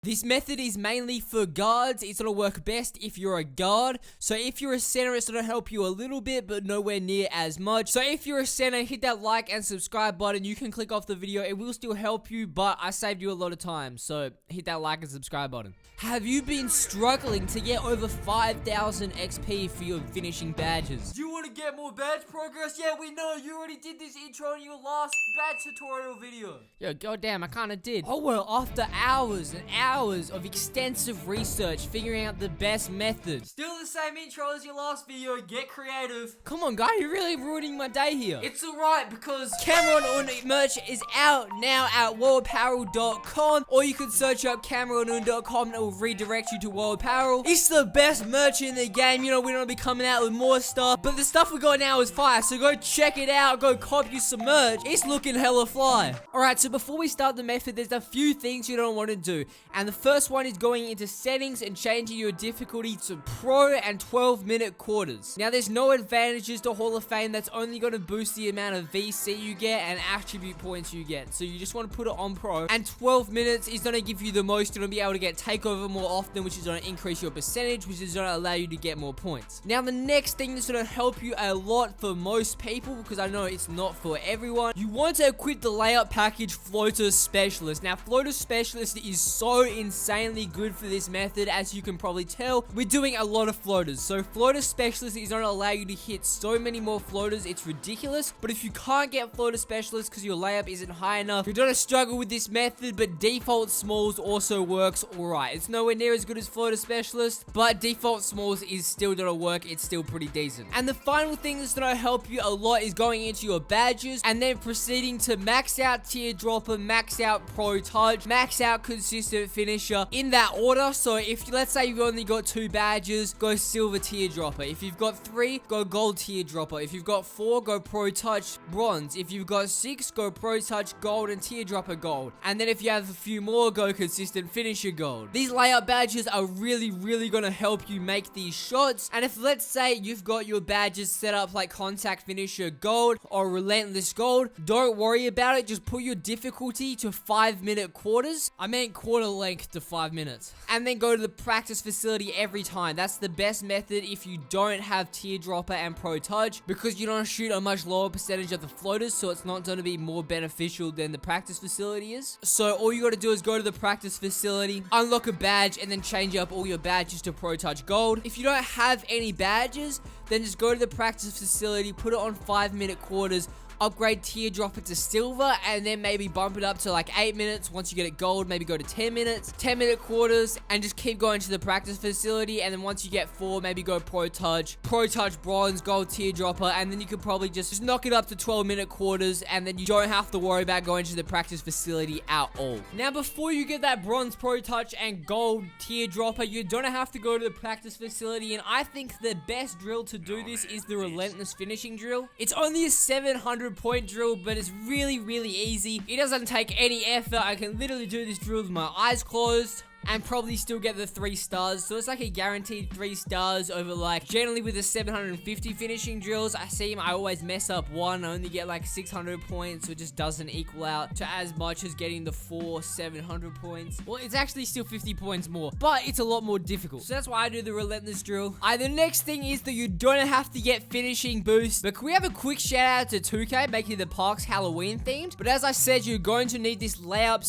This method is mainly for guards. It's gonna work best if you're a guard. So if you're a center, it's gonna help you a little bit, but nowhere near as much. So if you're a center, hit that like and subscribe button. You can click off the video. It will still help you, but I saved you a lot of time. So hit that like and subscribe button. Have you been struggling to get over 5,000 XP for your finishing badges? Do you want to get more badge progress? Yeah, we know. You already did this intro in your last badge tutorial video. Yo, goddamn, I kinda did. Oh well, after hours and hours of extensive research figuring out the best method. Still the same intro as your last video. Get creative. Come on, guy, you're really ruining my day here. It's alright because Cameron Un merch is out now at worldapparel.com, or you can search up CameronUn.com and it will redirect you to World Apparel. It's the best merch in the game. You know, we're gonna be coming out with more stuff, but the stuff we got now is fire, so go check it out. Go cop you some merch. It's looking hella fly. Alright, so before we start the method, there's a few things you don't want to do, and the first one is going into settings and changing your difficulty to pro and 12-minute quarters. Now, there's no advantages to Hall of Fame. That's only going to boost the amount of VC you get and attribute points you get, so you just want to put it on pro. And 12 minutes is going to give you the most. You're going to be able to get takeover more often, which is going to increase your percentage, which is going to allow you to get more points. Now, the next thing that's going to help you a lot for most people, because I know it's not for everyone, you want to equip the layup package Floater Specialist. Now, Floater Specialist is so insanely good for this method. As you can probably tell, we're doing a lot of floaters, so Floater Specialist is going to allow you to hit so many more floaters. It's ridiculous. But if you can't get Floater Specialist because your layup isn't high enough, you're going to struggle with this method. But default smalls also works alright. It's nowhere near as good as Floater Specialist, but default smalls is still going to work. It's still pretty decent. And the final thing that's going to help you a lot is going into your badges and then proceeding to max out Teardropper, max out Pro Touch, max out Consistent Finisher in that order. So if, let's say, you've only got 2 badges, go Silver Teardropper. If you've got 3, go Gold Teardropper. If you've got 4, go Pro Touch Bronze. If you've got 6, go Pro Touch Gold and Teardropper Gold. And then if you have a few more, go Consistent Finisher Gold. These layup badges are really going to help you make these shots. And if, let's say, you've got your badges set up like Contact Finisher Gold or Relentless Gold, don't worry about it. Just put your difficulty to 5-minute quarters. I meant quarter length to 5 minutes. And then go to the practice facility every time. That's the best method if you don't have Teardropper and Pro Touch, because you don't shoot a much lower percentage of the floaters, so it's not going to be more beneficial than the practice facility is. So all you got to do is go to the practice facility, unlock a badge, and then change up all your badges to Pro Touch Gold. If you don't have any badges, then just go to the practice facility, put it on 5-minute quarters, upgrade Teardropper to Silver, and then maybe bump it up to like 8 minutes. Once you get it Gold, maybe go to 10 minutes, 10-minute quarters, and just keep going to the practice facility. And then once you get 4, maybe go Pro Touch Bronze, Gold Teardropper, and then you could probably just knock it up to 12-minute quarters, and then you don't have to worry about going to the practice facility at all. Now, before you get that Bronze, Pro Touch, and Gold Teardropper, you don't have to go to the practice facility, and I think the best drill to do this is the Relentless Finishing Drill. It's only a 700-point drill, but it's really easy. It doesn't take any effort. I can literally do this drill with my eyes closed and probably still get the 3 stars. So it's like a guaranteed 3 stars over, like, generally with the 750 finishing drills, I always mess up one. I only get like 600 points, so it just doesn't equal out to as much as getting the 4 700 points. Well, it's actually still 50 points more, but it's a lot more difficult. So that's why I do the Relentless drill. The next thing is that you don't have to get finishing boosts, but can we have a quick shout out to 2K making the parks Halloween themed? But as I said, you're going to need this layup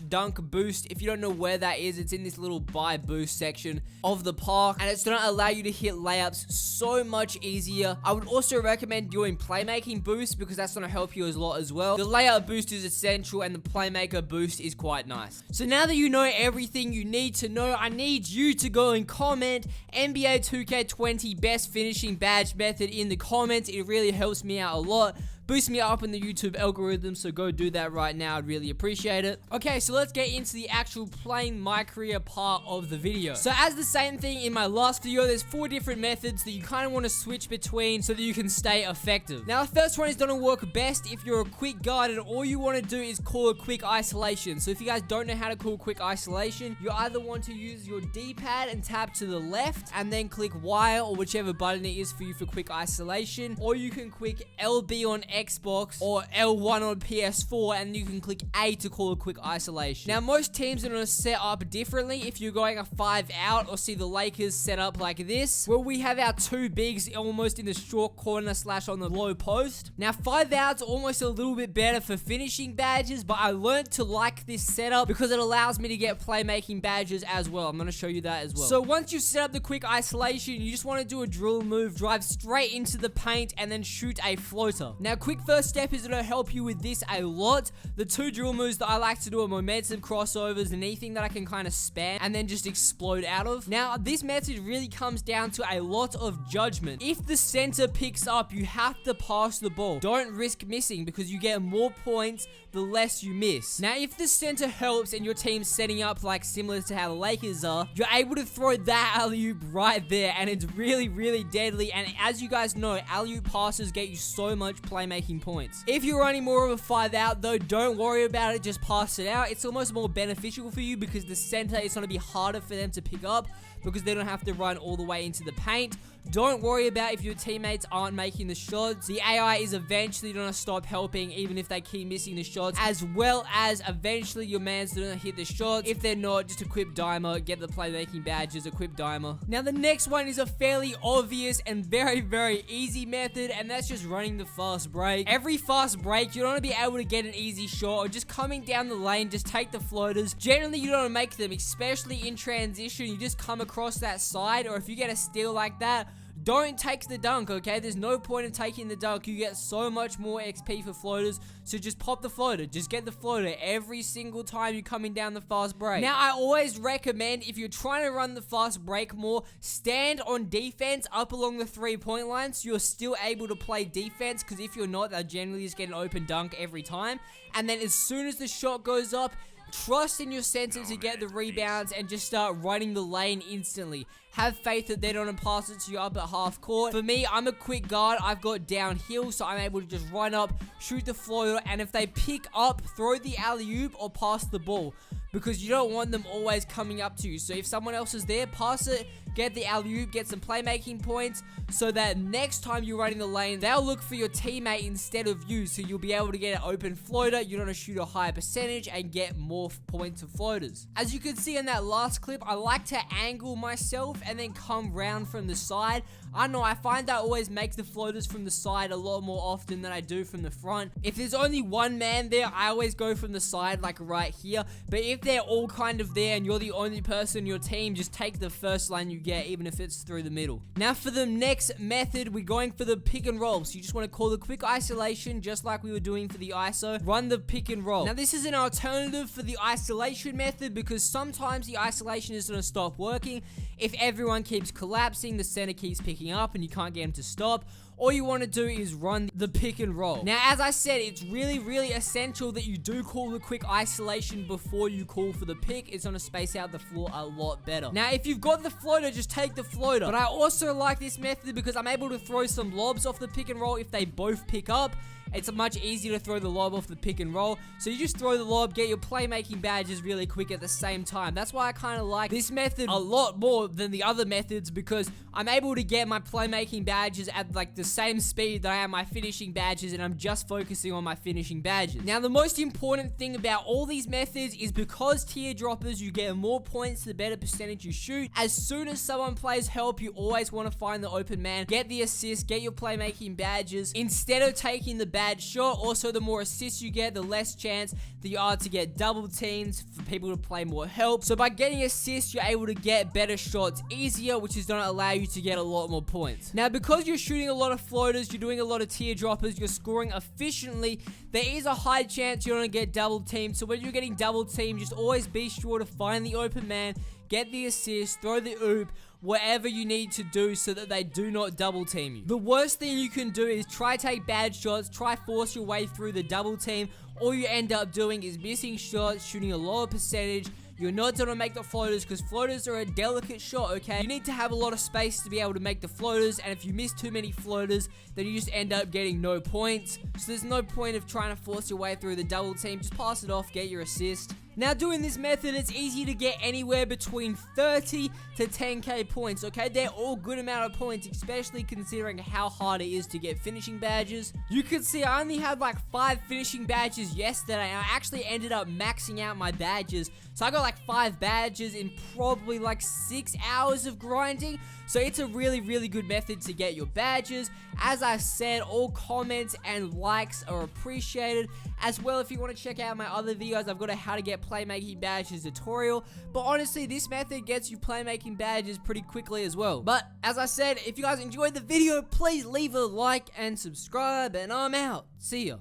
/ dunk boost. If you don't know where that is, it's in this little buy boost section of the park, and it's going to allow you to hit layups so much easier. I would also recommend doing playmaking boost, because that's going to help you a lot as well. The layup boost is essential, and the playmaker boost is quite nice. So now that you know everything you need to know, I need you to go and comment NBA 2K20 best finishing badge method in the comments. It really helps me out a lot. Boost me up in the YouTube algorithm, so go do that right now. I'd really appreciate it. Okay, so let's get into the actual playing my career part of the video. So as the same thing in my last video, there's 4 different methods that you kind of want to switch between so that you can stay effective. Now, the first one is going to work best if you're a quick guard and all you want to do is call a quick isolation. So if you guys don't know how to call quick isolation, you either want to use your D-pad and tap to the left and then click Y or whichever button it is for you for quick isolation, or you can click LB on Xbox or L1 on PS4, and you can click A to call a quick isolation. Now, most teams are going to set up differently. If you're going a 5 out, or see the Lakers set up like this, where we have our 2 bigs almost in the short corner / on the low post. Now, 5 outs almost a little bit better for finishing badges, but I learned to like this setup because it allows me to get playmaking badges as well. I'm going to show you that as well. So once you set up the quick isolation, you just want to do a drill move, drive straight into the paint, and then shoot a floater. Now, quick first step is going to help you with this a lot. The 2 drill moves that I like to do are momentum crossovers, and anything that I can kind of spam and then just explode out of. Now, this method really comes down to a lot of judgment. If the center picks up, you have to pass the ball. Don't risk missing because you get more points the less you miss. Now, if the center helps and your team's setting up like similar to how the Lakers are, you're able to throw that alley-oop right there, and it's really, really deadly. And as you guys know, alley-oop passes get you so much playmaking points. If you're running more of a 5 out though, don't worry about it, just pass it out. It's almost more beneficial for you because the center is going to be harder for them to pick up because they don't have to run all the way into the paint. Don't worry about if your teammates aren't making the shots. The AI is eventually going to stop helping even if they keep missing the shots, as well as eventually your man's going to hit the shots. If they're not, just equip Dimer, get the playmaking badges, equip Dimer. Now, the next one is a fairly obvious and very, very easy method, and that's just running the fast break. Every fast break, you're not going to be able to get an easy shot, or just coming down the lane, just take the floaters. Generally, you don't make them, especially in transition. You just come across that side, or if you get a steal like that, don't take the dunk, okay? There's no point in taking the dunk. You get so much more XP for floaters, so just pop the floater. Just get the floater every single time you're coming down the fast break. Now, I always recommend, if you're trying to run the fast break more, stand on defense up along the 3-point line so you're still able to play defense, because if you're not, they'll generally just get an open dunk every time. And then as soon as the shot goes up, trust in your center to get the rebounds and just start running the lane instantly. Have faith that they're not going to pass it to you up at half court. For me, I'm a quick guard. I've got downhill, so I'm able to just run up, shoot the floater, and if they pick up, throw the alley-oop or pass the ball, because you don't want them always coming up to you. So if someone else is there, pass it, get the alley-oop, get some playmaking points, so that next time you're running the lane, they'll look for your teammate instead of you, so you'll be able to get an open floater, you're going to shoot a higher percentage, and get more points of floaters. As you can see in that last clip, I like to angle myself and then come round from the side. I know, I find that always makes the floaters from the side a lot more often than I do from the front. If there's only one man there, I always go from the side, like right here. But if they're all kind of there and you're the only person in your team, just take the first line you get, even if it's through the middle. Now, for the next method, we're going for the pick and roll. So you just want to call the quick isolation, just like we were doing for the ISO. Run the pick and roll. Now, this is an alternative for the isolation method, because sometimes the isolation is going to stop working. If everyone keeps collapsing, the center keeps picking up and you can't get him to stop. All you want to do is run the pick and roll. Now, as I said, it's really, really essential that you do call the quick isolation before you call for the pick. It's going to space out the floor a lot better. Now, if you've got the floater, just take the floater. But I also like this method because I'm able to throw some lobs off the pick and roll if they both pick up. It's much easier to throw the lob off the pick and roll. So you just throw the lob, get your playmaking badges really quick at the same time. That's why I kind of like this method a lot more than the other methods, because I'm able to get my playmaking badges at like the same speed that I am my finishing badges, and I'm just focusing on my finishing badges. Now, the most important thing about all these methods is because teardroppers, you get more points the better percentage you shoot. As soon as someone plays help, you always want to find the open man, get the assist, get your playmaking badges instead of taking the bad shot. Also, the more assists you get, the less chance that you are to get double teams for people to play more help. So by getting assists, you're able to get better shots easier, which is going to allow you to get a lot more points. Now, because you're shooting a lot of floaters, you're doing a lot of teardroppers, you're scoring efficiently, there is a high chance you're going to get double teamed. So when you're getting double teamed, just always be sure to find the open man, get the assist, throw the oop, whatever you need to do so that they do not double team you. The worst thing you can do is try take bad shots, try force your way through the double team. All you end up doing is missing shots, shooting a lower percentage. You're not going to make the floaters because floaters are a delicate shot, okay? You need to have a lot of space to be able to make the floaters, and if you miss too many floaters, then you just end up getting no points. So there's no point of trying to force your way through the double team. Just pass it off, get your assist. Now doing this method, it's easy to get anywhere between 30 to 10k points, okay? They're all good amount of points, especially considering how hard it is to get finishing badges. You can see I only had like 5 finishing badges yesterday, and I actually ended up maxing out my badges. So I got like 5 badges in probably like 6 hours of grinding. So it's a really, really good method to get your badges. As I said, all comments and likes are appreciated. As well, if you want to check out my other videos, I've got a how to get playmaking badges tutorial. But honestly, this method gets you playmaking badges pretty quickly as well. But as I said, if you guys enjoyed the video, please leave a like and subscribe, and I'm out. See ya.